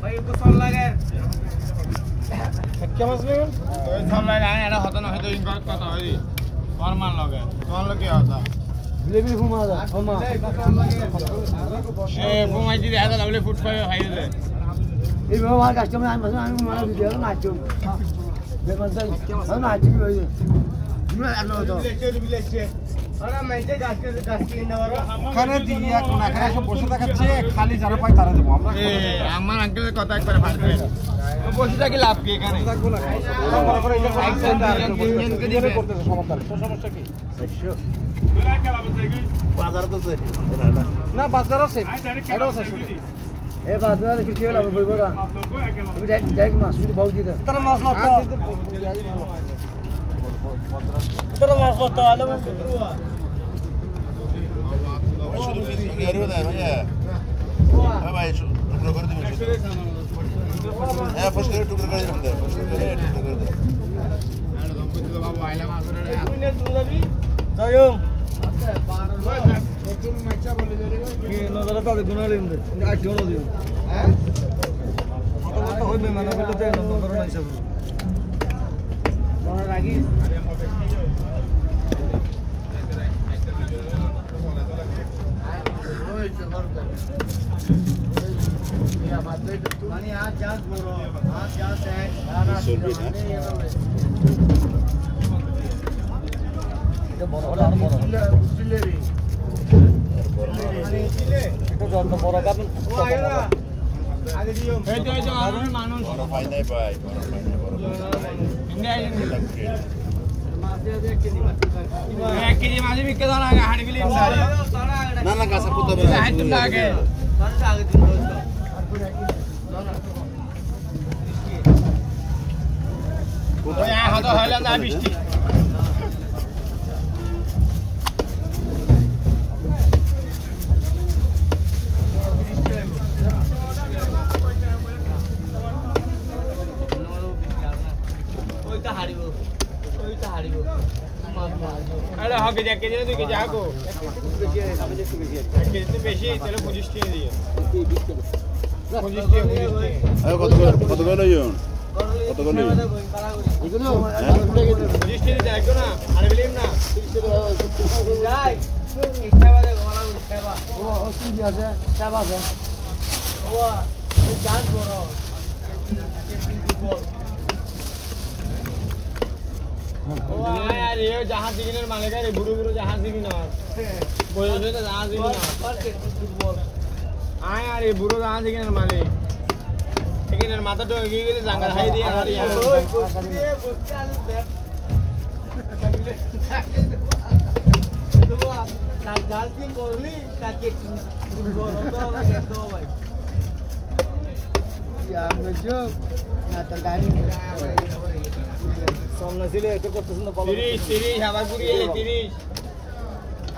ভাই একটু চল লাগে কেমন আছে ওই চল লাগে এটা হতো না হয়তো ইনকার কথা হই ফরমান লাগে তোমার লোকে হতো জিলেবি ঘুমা যা ঘুমা এ ঘুমাই দিদি আদা লাগলে ফুট খাই খাই দিলে এই বাবা কাস্টমার আমি মারা দিতে নাচো দেখুন তাই আমি নাচি ভাই ওখানে দিয়ে কোন এখানে এসে বসে দেখাচ্ছে খালি যারা পায় তারা দেবো আমরা আমার আঙ্কেলের কথা একবার ফাটবে বসে থাকি লাভ কি এখানে সমস্যা কি বাজার তো না বাজার আছে এ বাজার কিছু হলো বলবো না তুমি ডাইরেক্ট মাছ শুধু ভাউ দিতে তারা মাছ না তোরা মাছ তো আলো জয়ম কি নজরে তাদের গুণ হলে আট জন দিও হ্যাঁ কত হইবে মানে বলতে দেন নম্বর না হিসাব মনে রাখিস মানে আজ যাস বড় আজ যাস এক এটা বড় হলো আর বড় জিলেবি এটা যত বড় কাপন আগে দিও এই তো মানুষ বড় পাই নাই ভাই বড় পাই নাই বড় এক কেজি মাঝে বিকে দাও না হাড়ি গেলি না না গাছের পুত্র আগে আগে ওই হাত হইলা না বৃষ্টি ওইটা হারিব আরে হবে এক কেজি না 2 কেজি আগো এক কেজি বেশি তাহলে 25 টাকা দিও 25 টাকা কত করে লইন কত করে লইন এগুলো 25 টাকা দেখো না আরে বলিম না যাই ইচ্ছা বাদে গলা উঠাবা ও কি আছে চাপ আছে ও জান বড় ও यार ये जहाज दिगिনের মালিক আরে বুড়ো বুড়ো জাহাজ দিগি না বলছে তো জাহাজ দিগি না আয় আরে বুড়ো জাহাজ দিগিনের মালিক এখানের মাথাটা এগিয়ে গেলে জাঙ্গার হাই দিয়ে আর ওই বসে বসে আলু দেখ তো না জাল কি করলি কাকে গরম তো লাগে তো ভাই আমরা যোগ না তো গাড়ি সামনে ছিল এটা করতেছেন না 30 আবার পুরিয়ে 30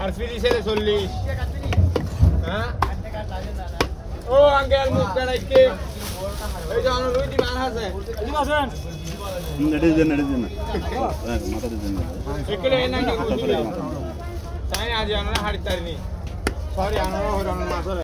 আর ফিরি ছেলে 40 হ্যাঁ ও আঙ্কেল মুখ পেড়াইছে এই যে অন রুইতি মান আছে এদিকে আসেন নেড়ে দেন মাথা দেন একলে না কি বুঝলি তাই আজ আমরা হাড়ি তারিনি সরি আমরা হইরান মাছ